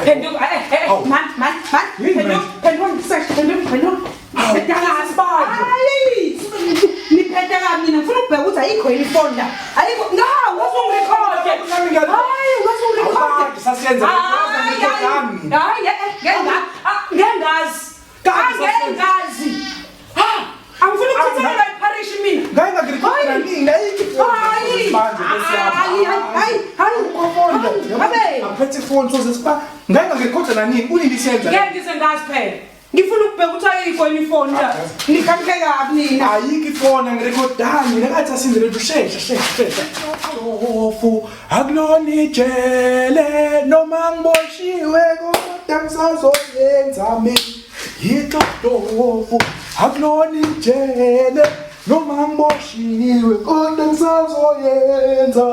Penduk, man. Penduk. Niphethe kabi mina ngifuna ukubheka ukuthi ayikho yini ifonda. Ayikho. Ngawu wasungirekhode. Hayi, wasungirekhode. Sasiyenza ngengazi. Ngengazi. Angifuni ukuthathelwa iparish mina. Ngeke ngikukhona nini ayikho manje hayi. Aphethe ifoni sozisiba ngeke ngikukhona nini unilisenza. Ngeke ngizengazi phela. Ngifuna ukubheka ukuthi ayikho yini ifonda. Nikamke kabi nina. Ayikho ifoni ngirekhodani ngathi asindele shesha. Ofu akulona ijele noma ngiboshiwe kodwa ngisazoyenza mina. Yitofu akulona ijele noma ngiboshiwe kodwa ngisazoyenza.